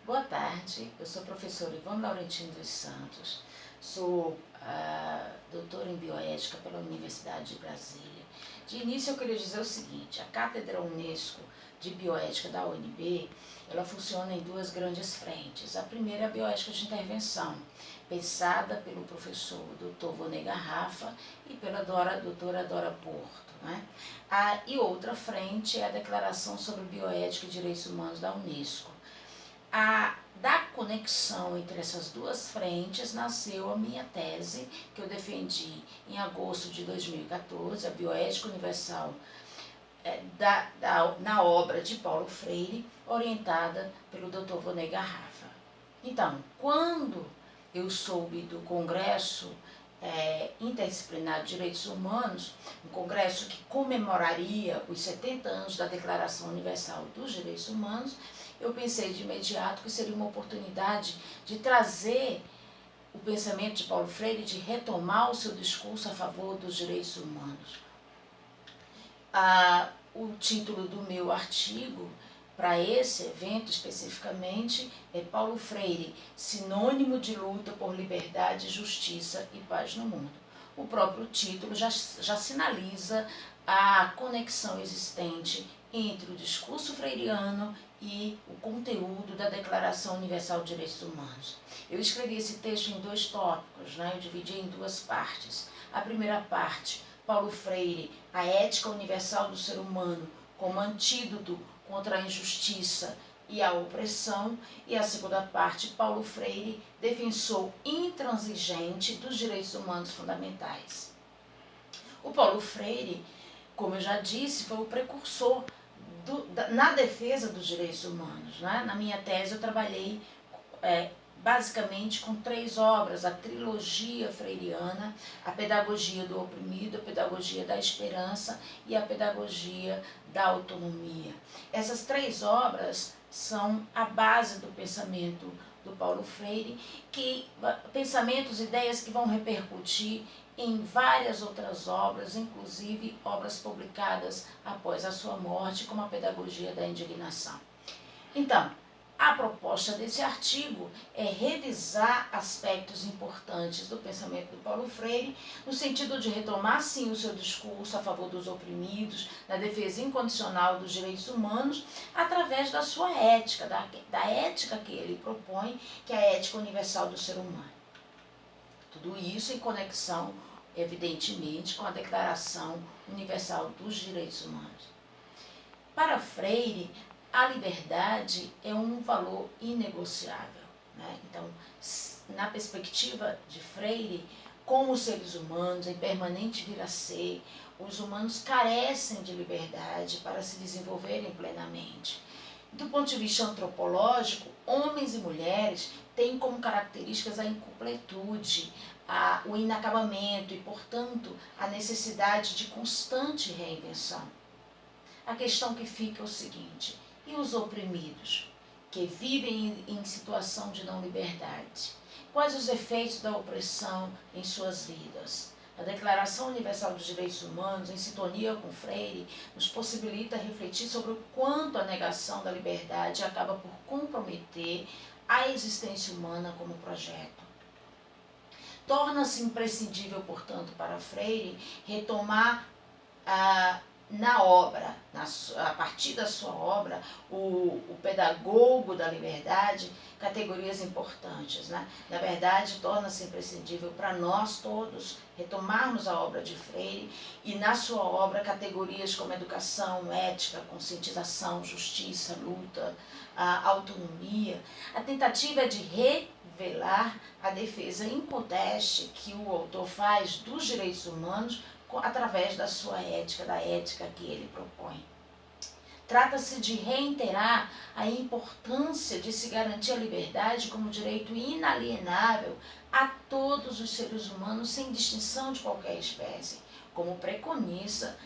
Boa tarde, eu sou a professora Ivone Laurentino dos Santos, sou doutora em bioética pela Universidade de Brasília. De início eu queria dizer o seguinte: a Cátedra Unesco de Bioética da UNB, ela funciona em duas grandes frentes. A primeira é a bioética de intervenção, pensada pelo professor Dr. Vonei Garrafa e pela doutora Dora Porto. Né? E outra frente é a Declaração sobre Bioética e Direitos Humanos da Unesco. Da conexão entre essas duas frentes nasceu a minha tese, que eu defendi em agosto de 2014, a Bioética Universal, na obra de Paulo Freire, orientada pelo Dr. Vonei Garrafa. Então, quando eu soube do Congresso Interdisciplinar de Direitos Humanos, um congresso que comemoraria os 70 anos da Declaração Universal dos Direitos Humanos, eu pensei de imediato que seria uma oportunidade de trazer o pensamento de Paulo Freire, de retomar o seu discurso a favor dos direitos humanos. O título do meu artigo para esse evento especificamente é Paulo Freire, sinônimo de luta por liberdade, justiça e paz no mundo. O próprio título já sinaliza a conexão existente entre o discurso freiriano e o conteúdo da Declaração Universal de Direitos Humanos. Eu escrevi esse texto em dois tópicos, né? Eu dividi em duas partes. A primeira parte, Paulo Freire, a ética universal do ser humano como antídoto contra a injustiça e a opressão, e a segunda parte, Paulo Freire, defensor intransigente dos direitos humanos fundamentais. O Paulo Freire, como eu já disse, foi o precursor na defesa dos direitos humanos. Né? Na minha tese eu trabalhei basicamente com três obras: a trilogia freiriana, a pedagogia do oprimido, a pedagogia da esperança e a pedagogia da autonomia. Essas três obras são a base do pensamento do Paulo Freire, pensamentos, ideias que vão repercutir em várias outras obras, inclusive obras publicadas após a sua morte, como a Pedagogia da Indignação. Então, a proposta desse artigo é revisar aspectos importantes do pensamento do Paulo Freire, no sentido de retomar, sim, o seu discurso a favor dos oprimidos, na defesa incondicional dos direitos humanos, através da sua ética, da ética que ele propõe, que é a ética universal do ser humano. Tudo isso em conexão, evidentemente, com a Declaração Universal dos Direitos Humanos. Para Freire, a liberdade é um valor inegociável. Né? Então, na perspectiva de Freire, como os seres humanos em permanente vir a ser, os humanos carecem de liberdade para se desenvolverem plenamente. Do ponto de vista antropológico, homens e mulheres têm como características a incompletude, o inacabamento e, portanto, a necessidade de constante reinvenção. A questão que fica é o seguinte: e os oprimidos, que vivem em situação de não liberdade? Quais os efeitos da opressão em suas vidas? A Declaração Universal dos Direitos Humanos, em sintonia com Freire, nos possibilita refletir sobre o quanto a negação da liberdade acaba por comprometer a existência humana como projeto. Torna-se imprescindível, portanto, para Freire retomar na obra, a partir da sua obra, o pedagogo da liberdade, categorias importantes. Né? Na verdade, torna-se imprescindível para nós todos retomarmos a obra de Freire e, na sua obra, categorias como educação, ética, conscientização, justiça, luta, autonomia. A tentativa é de revelar a defesa inconteste que o autor faz dos direitos humanos através da sua ética, da ética que ele propõe. Trata-se de reiterar a importância de se garantir a liberdade como direito inalienável a todos os seres humanos, sem distinção de qualquer espécie, como preconiza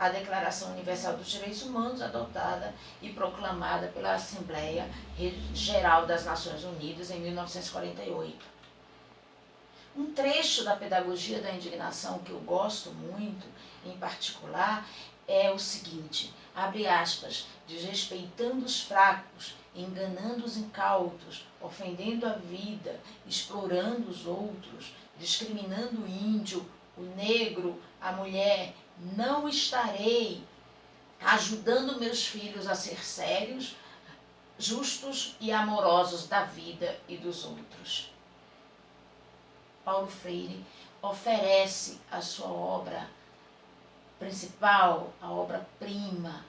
a Declaração Universal dos Direitos Humanos, adotada e proclamada pela Assembleia Geral das Nações Unidas em 1948. Um trecho da Pedagogia da Indignação que eu gosto muito, em particular, é o seguinte, abre aspas: desrespeitando os fracos enganando os incautos, ofendendo a vida, explorando os outros, discriminando o índio, o negro, a mulher, não estarei ajudando meus filhos a ser sérios, justos e amorosos da vida e dos outros. Paulo Freire oferece a sua obra principal, a obra-prima,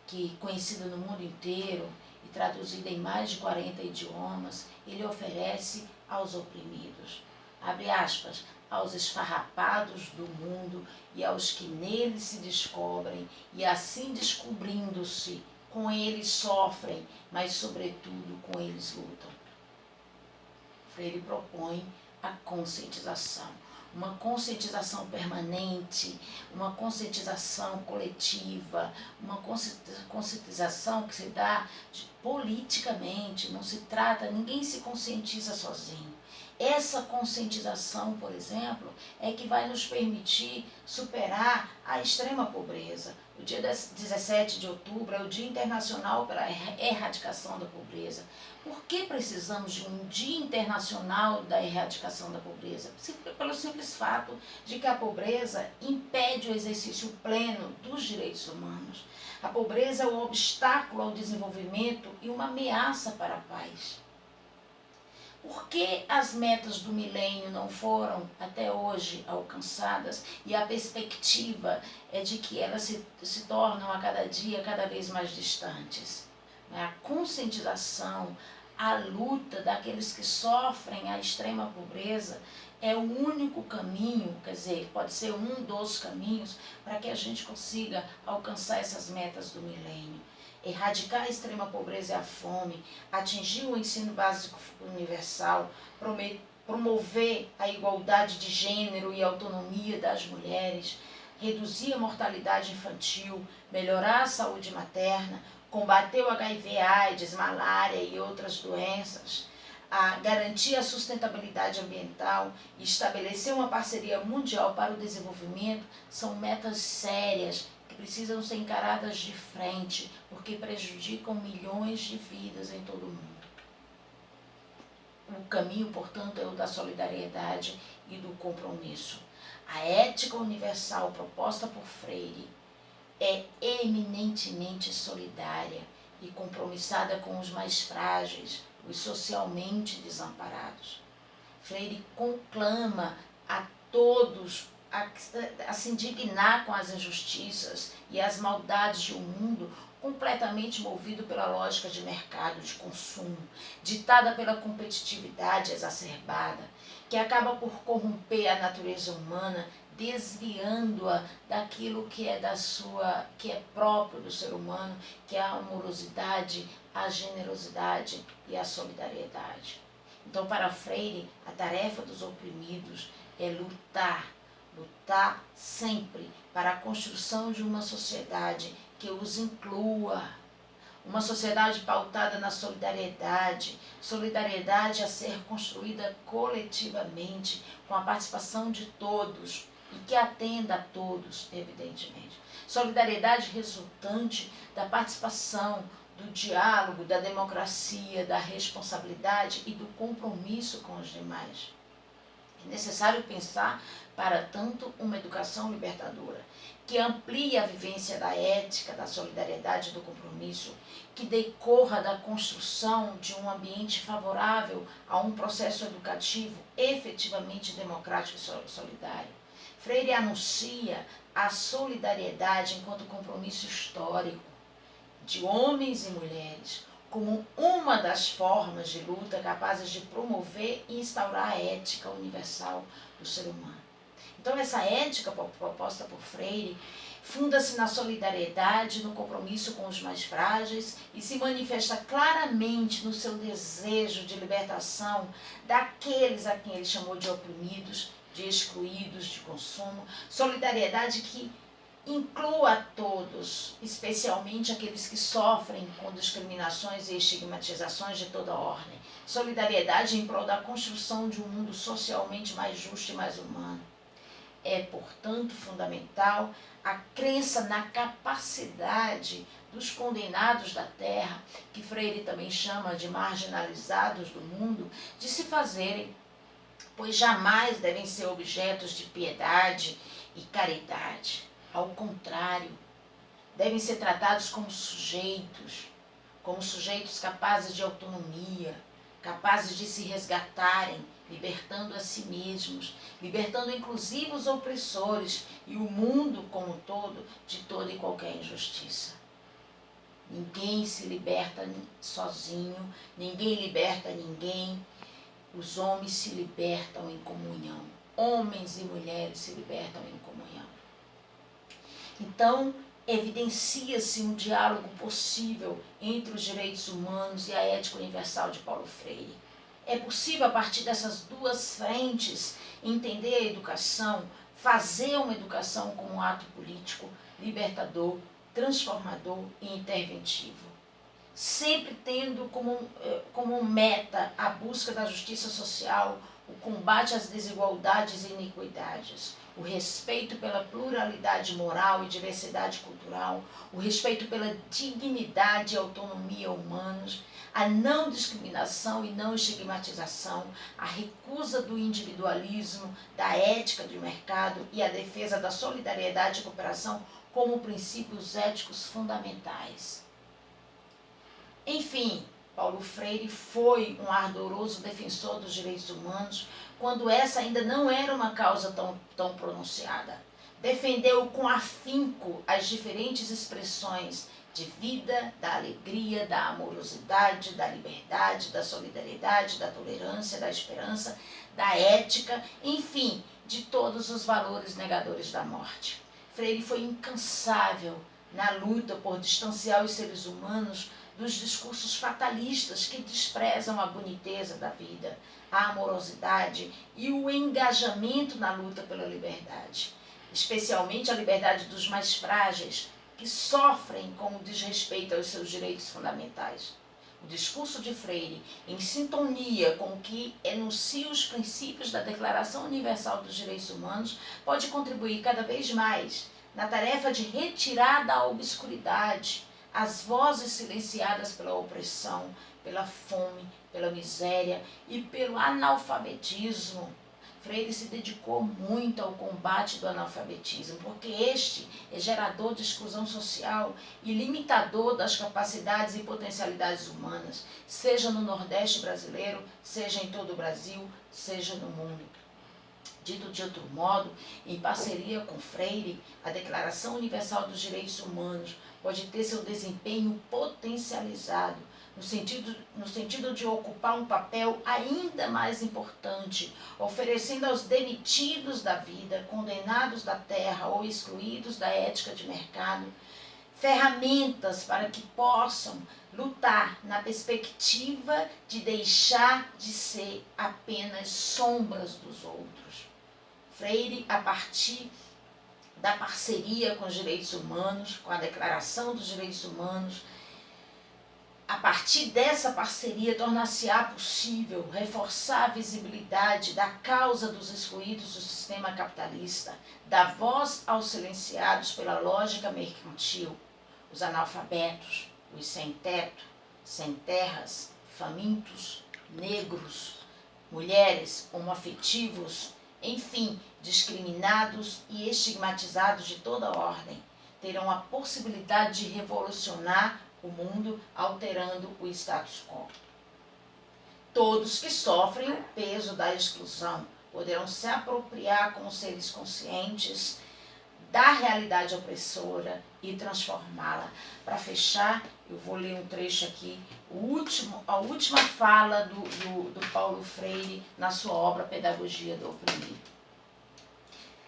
que conhecida no mundo inteiro e traduzida em mais de 40 idiomas, ele oferece aos oprimidos, abre aspas, aos esfarrapados do mundo e aos que nele se descobrem, e assim descobrindo-se, com eles sofrem, mas sobretudo com eles lutam. Freire propõe a conscientização, uma conscientização permanente, uma conscientização coletiva, uma conscientização que se dá politicamente, não se trata, ninguém se conscientiza sozinho. Essa conscientização, por exemplo, é que vai nos permitir superar a extrema pobreza. O dia 17 de outubro é o Dia Internacional pela Erradicação da Pobreza. Por que precisamos de um Dia Internacional da Erradicação da Pobreza? Pelo simples fato de que a pobreza impede o exercício pleno dos direitos humanos. A pobreza é um obstáculo ao desenvolvimento e uma ameaça para a paz. Por que as metas do milênio não foram até hoje alcançadas e a perspectiva é de que elas se tornam a cada dia cada vez mais distantes? A conscientização, a luta daqueles que sofrem a extrema pobreza é o único caminho, quer dizer, pode ser um dos caminhos para que a gente consiga alcançar essas metas do milênio. Erradicar a extrema pobreza e a fome, atingir o ensino básico universal, promover a igualdade de gênero e autonomia das mulheres, reduzir a mortalidade infantil, melhorar a saúde materna, combater o HIV, AIDS, malária e outras doenças, a garantir a sustentabilidade ambiental e estabelecer uma parceria mundial para o desenvolvimento são metas sérias que precisam ser encaradas de frente, porque prejudicam milhões de vidas em todo o mundo. O caminho, portanto, é o da solidariedade e do compromisso. A ética universal proposta por Freire é eminentemente solidária e compromissada com os mais frágeis, os socialmente desamparados. Freire conclama a todos a se indignar com as injustiças e as maldades de um mundo completamente movido pela lógica de mercado, de consumo, ditada pela competitividade exacerbada, que acaba por corromper a natureza humana, desviando-a daquilo que é que é próprio do ser humano, que é a amorosidade, a generosidade e a solidariedade. Então, para Freire, a tarefa dos oprimidos é lutar sempre para a construção de uma sociedade que os inclua, uma sociedade pautada na solidariedade a ser construída coletivamente, com a participação de todos e que atenda a todos, evidentemente. Solidariedade resultante da participação, do diálogo, da democracia, da responsabilidade e do compromisso com os demais. É necessário pensar, para tanto, uma educação libertadora, que amplie a vivência da ética, da solidariedade e do compromisso, que decorra da construção de um ambiente favorável a um processo educativo efetivamente democrático e solidário. Freire anuncia a solidariedade enquanto compromisso histórico de homens e mulheres, como uma das formas de luta capazes de promover e instaurar a ética universal do ser humano. Então, essa ética proposta por Freire funda-se na solidariedade, no compromisso com os mais frágeis e se manifesta claramente no seu desejo de libertação daqueles a quem ele chamou de oprimidos, de excluídos, de consumo. Solidariedade que inclua a todos, especialmente aqueles que sofrem com discriminações e estigmatizações de toda ordem. Solidariedade em prol da construção de um mundo socialmente mais justo e mais humano. É, portanto, fundamental a crença na capacidade dos condenados da terra, que Freire também chama de marginalizados do mundo, de se fazerem, pois jamais devem ser objetos de piedade e caridade. Ao contrário, devem ser tratados como sujeitos capazes de autonomia, capazes de se resgatarem, libertando a si mesmos, libertando inclusive os opressores e o mundo como um todo de toda e qualquer injustiça. Ninguém se liberta sozinho, ninguém liberta ninguém. Os homens se libertam em comunhão. Homens e mulheres se libertam em comunhão. Então, evidencia-se um diálogo possível entre os direitos humanos e a ética universal de Paulo Freire. É possível, a partir dessas duas frentes, entender a educação, fazer uma educação como um ato político, libertador, transformador e interventivo. Sempre tendo como meta a busca da justiça social, o combate às desigualdades e iniquidades, o respeito pela pluralidade moral e diversidade cultural, o respeito pela dignidade e autonomia humanos, a não discriminação e não estigmatização, a recusa do individualismo, da ética de mercado e a defesa da solidariedade e cooperação como princípios éticos fundamentais. Enfim, Paulo Freire foi um ardoroso defensor dos direitos humanos quando essa ainda não era uma causa tão pronunciada. Defendeu com afinco as diferentes expressões de vida, da alegria, da amorosidade, da liberdade, da solidariedade, da tolerância, da esperança, da ética, enfim, de todos os valores negadores da morte. Freire foi incansável na luta por distanciar os seres humanos dos discursos fatalistas que desprezam a boniteza da vida, a amorosidade e o engajamento na luta pela liberdade, especialmente a liberdade dos mais frágeis, que sofrem com o desrespeito aos seus direitos fundamentais. O discurso de Freire, em sintonia com o que enuncia os princípios da Declaração Universal dos Direitos Humanos, pode contribuir cada vez mais na tarefa de retirar da obscuridade as vozes silenciadas pela opressão, pela fome, pela miséria e pelo analfabetismo. Freire se dedicou muito ao combate do analfabetismo, porque este é gerador de exclusão social e limitador das capacidades e potencialidades humanas, seja no Nordeste brasileiro, seja em todo o Brasil, seja no mundo. Dito de outro modo, em parceria com Freire, a Declaração Universal dos Direitos Humanos pode ter seu desempenho potencializado, no sentido de ocupar um papel ainda mais importante, oferecendo aos demitidos da vida, condenados da terra ou excluídos da ética de mercado, ferramentas para que possam lutar na perspectiva de deixar de ser apenas sombras dos outros. Freire, a partir da parceria com os direitos humanos, com a Declaração dos Direitos Humanos, a partir dessa parceria tornar-se-á possível reforçar a visibilidade da causa dos excluídos do sistema capitalista, dar voz aos silenciados pela lógica mercantil, os analfabetos, os sem teto, sem terras, famintos, negros, mulheres, homoafetivos, enfim, discriminados e estigmatizados de toda ordem, terão a possibilidade de revolucionar o mundo alterando o status quo. Todos que sofrem o peso da exclusão poderão se apropriar como seres conscientes da realidade opressora e transformá-la. Para fechar, eu vou ler um trecho aqui, a última fala do Paulo Freire na sua obra Pedagogia do Oprimido.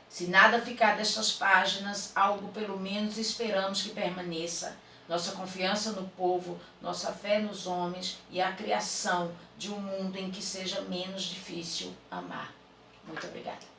Se nada ficar destas páginas, algo pelo menos esperamos que permaneça. Nossa confiança no povo, nossa fé nos homens e a criação de um mundo em que seja menos difícil amar. Muito obrigada.